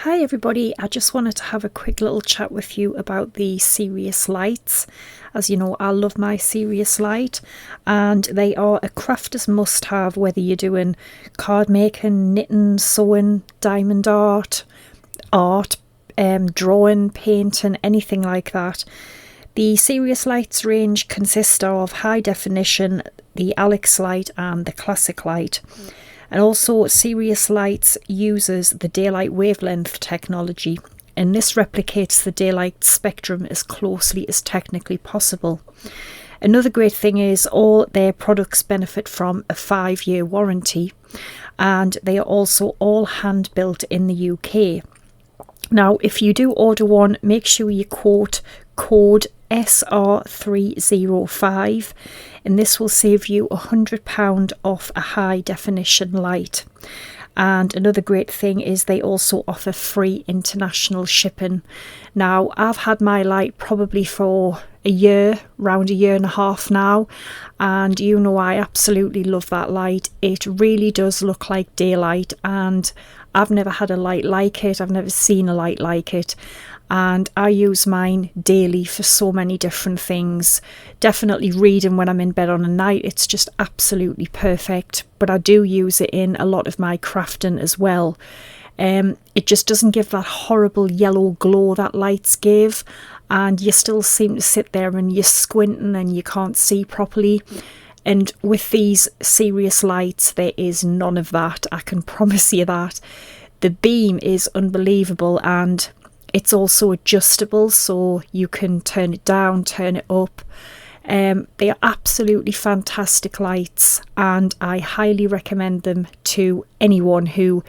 Hi everybody, I just wanted to have a quick little chat with you about the Serious lights. As you know, I love my Serious light, and they are a crafter's must-have, whether you're doing card making, knitting, sewing, diamond art, drawing, painting, anything like that. The Serious lights range consists of high definition, the Alex light and the classic light. And also, Serious lights uses the daylight wavelength technology, and this replicates the daylight spectrum as closely as technically possible. Another great thing is all their products benefit from a 5-year warranty, and they are also all hand built in the UK. Now, if you do order one, make sure you quote code SR305, and this will save you £100 off a high definition light. And another great thing is they also offer free international shipping. Now, I've had my light probably for around a year and a half now, and you know I absolutely love that light. It really does look like daylight, and I've never had a light like it. I've never seen a light like it, and I use mine daily for so many different things. Definitely reading when I'm in bed on a night, it's just absolutely perfect, but I do use it in a lot of my crafting as well. It just doesn't give that horrible yellow glow that lights give, and you still seem to sit there and you're squinting and you can't see properly. And with these Serious lights, there is none of that, I can promise you that. The beam is unbelievable, and it's also adjustable, so you can turn it down, turn it up. They are absolutely fantastic lights, and I highly recommend them to anyone who,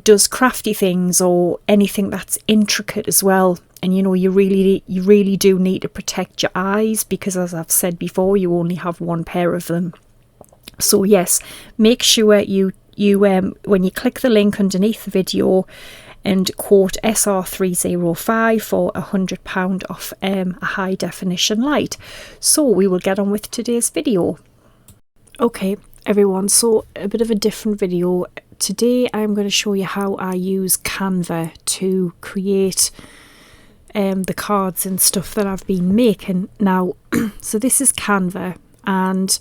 does crafty things or anything that's intricate as well. And you really do need to protect your eyes, because as I've said before, you only have one pair of them. So yes, make sure you when you click the link underneath the video and quote SR305 for £100 off a high definition light. So we will get on with today's video. Okay everyone, so a bit of a different video. Today I'm going to show you how I use CANVA to create the cards and stuff that I've been making. Now, so this is CANVA, and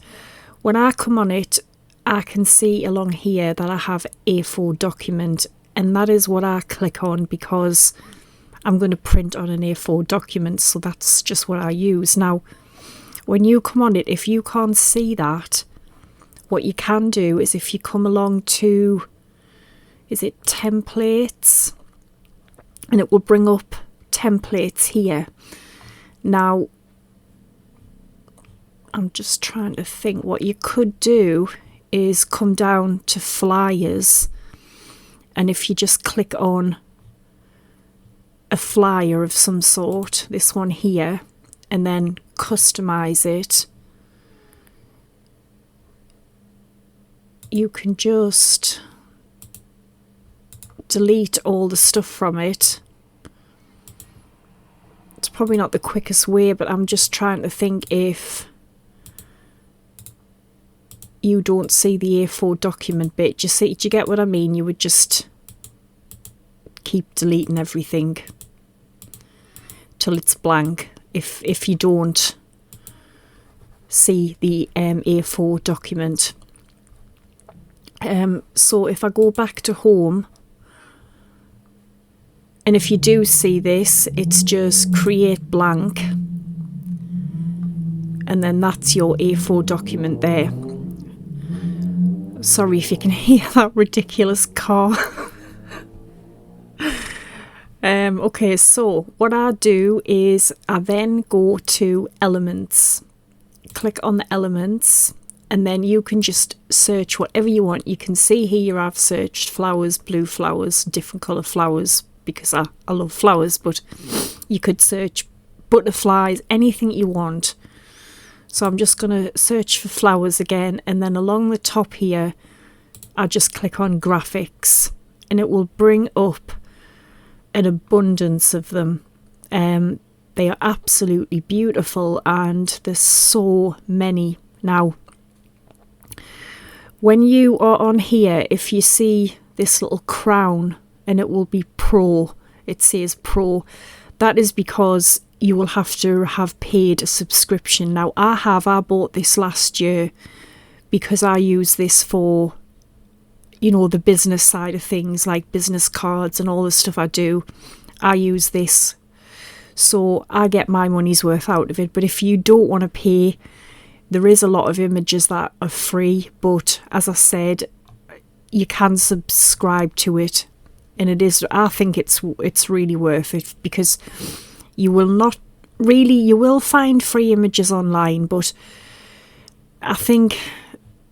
when I come on it, I can see along here that I have A4 document, and that is what I click on because I'm going to print on an A4 document, so that's just what I use. Now, when you come on it, if you can't see that, what you can do is if you come along to, is it templates? And it will bring up templates here. Now, I'm just trying to think, what you could do is come down to flyers, and if you just click on a flyer of some sort, this one here, and then customize it, you can just delete all the stuff from it. It's probably not the quickest way, but I'm just trying to think if you don't see the A4 document bit. Do you get what I mean? You would just keep deleting everything till it's blank if you don't see the A4 document. So if I go back to home, and if you do see this, it's just create blank, and then that's your A4 document there. Sorry if you can hear that ridiculous car. Okay, so what I do is I then go to elements, click on the elements, and then you can just search whatever you want. You can see here I've searched flowers, blue flowers, different colour flowers, because I love flowers, but you could search butterflies, anything you want. So I'm just going to search for flowers again, and then along the top here I just click on graphics, and it will bring up an abundance of them. They are absolutely beautiful, and there's so many. Now, when you are on here, if you see this little crown and it will be Pro. It says Pro. That is because you will have to have paid a subscription. Now I bought this last year because I use this for, you know, the business side of things, like business cards and all the stuff I do. I use this, so I get my money's worth out of it. But if you don't want to pay, there is a lot of images that are free, but as I said, you can subscribe to it, and it is, I think it's really worth it, because you will find free images online, but I think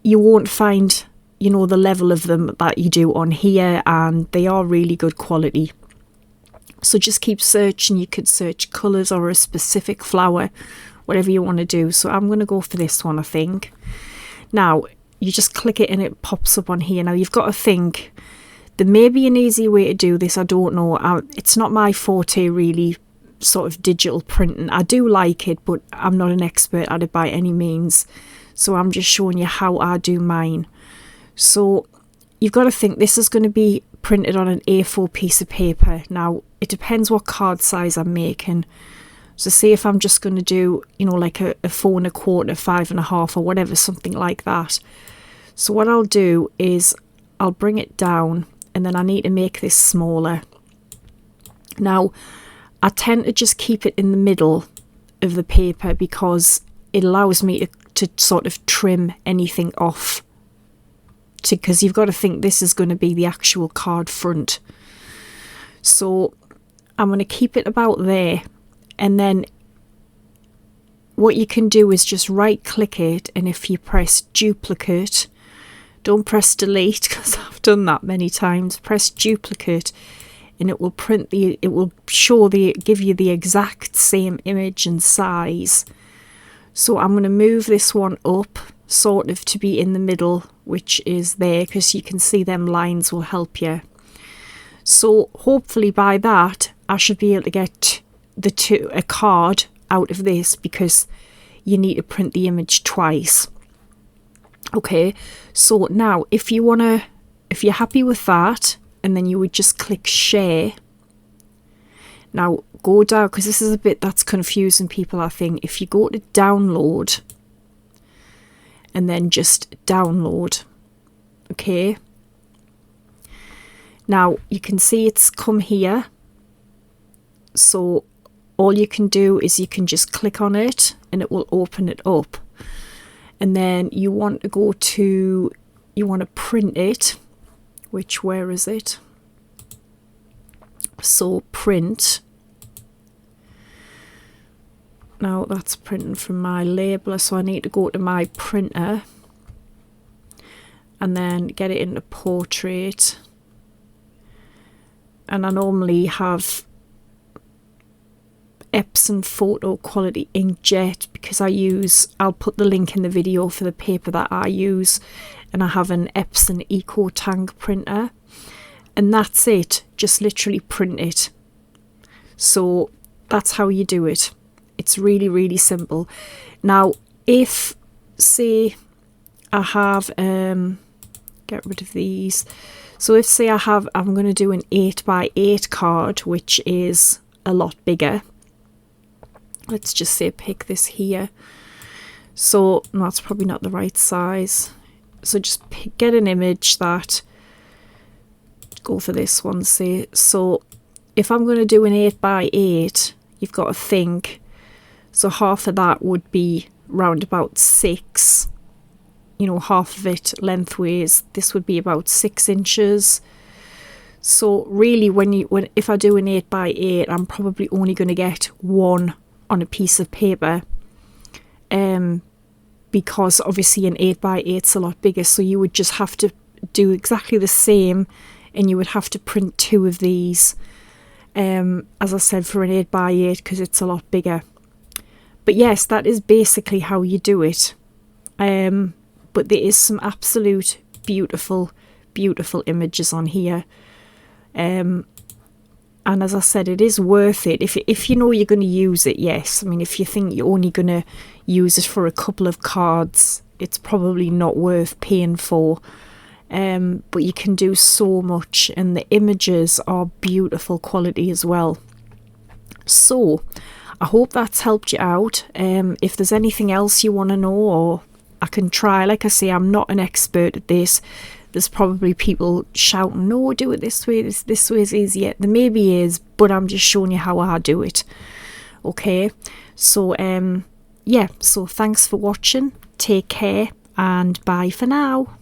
you won't find, you know, the level of them that you do on here, and they are really good quality. So just keep searching. You could search colours or a specific flower, whatever you want to do. So I'm going to go for this one, I think. Now, you just click it and it pops up on here. Now, you've got to think, there may be an easy way to do this. I don't know. It's not my forte, really, sort of digital printing. I do like it, but I'm not an expert at it by any means. So I'm just showing you how I do mine. So you've got to think, this is going to be printed on an A4 piece of paper. Now, it depends what card size I'm making. So say if I'm just going to do, you know, like a 4 1/4, 5.5, or whatever, something like that. So what I'll do is I'll bring it down, and then I need to make this smaller. Now, I tend to just keep it in the middle of the paper because it allows me to sort of trim anything off. Because you've got to think, this is going to be the actual card front. So I'm going to keep it about there. And then what you can do is just right click it, and if you press duplicate, don't press delete, because I've done that many times, press duplicate, and it will give you the exact same image and size. So I'm going to move this one up, sort of to be in the middle, which is there, because you can see them lines will help you. So hopefully by that I should be able to get a card out of this, because you need to print the image twice. Okay, so now if you're happy with that, and then you would just click share. Now go down, because this is a bit that's confusing people, I think. If you go to download and then just download, okay, now you can see it's come here. So all you can do is you can just click on it and it will open it up. And then you want to print it, where is it? So print. Now that's printing from my labeler, so I need to go to my printer and then get it into portrait. And I normally have Epson photo quality inkjet, because I'll put the link in the video for the paper that I use, and I have an Epson Eco Tank printer, and that's it. Just literally print it. So that's how you do it. It's really, really simple. Now, if say I have get rid of these. So if say I'm going to do an 8x8 card, which is a lot bigger. Let's just say pick this here. So no, that's probably not the right size. So just get an image that, go for this one, say. So if I'm going to do an 8x8, you've got to think, so half of that would be round about 6, you know, half of it lengthways. This would be about 6 inches. So really, if I do an 8x8, I'm probably only going to get one on a piece of paper, because obviously an 8x8's a lot bigger, so you would just have to do exactly the same, and you would have to print 2 of these, as I said, for an 8x8, because it's a lot bigger. But yes, that is basically how you do it. But there is some absolute beautiful images on here. And as I said, it is worth it if you know you're going to use it. Yes, I mean, if you think you're only going to use it for a couple of cards, it's probably not worth paying for. but you can do so much, and the images are beautiful quality as well. So I hope that's helped you out. If there's anything else you want to know, or I can try, like I say, I'm not an expert at this. There's probably people shouting, no, do it this way, this way is easier. There maybe is, but I'm just showing you how I do it. Okay, so yeah, so thanks for watching, take care, and bye for now.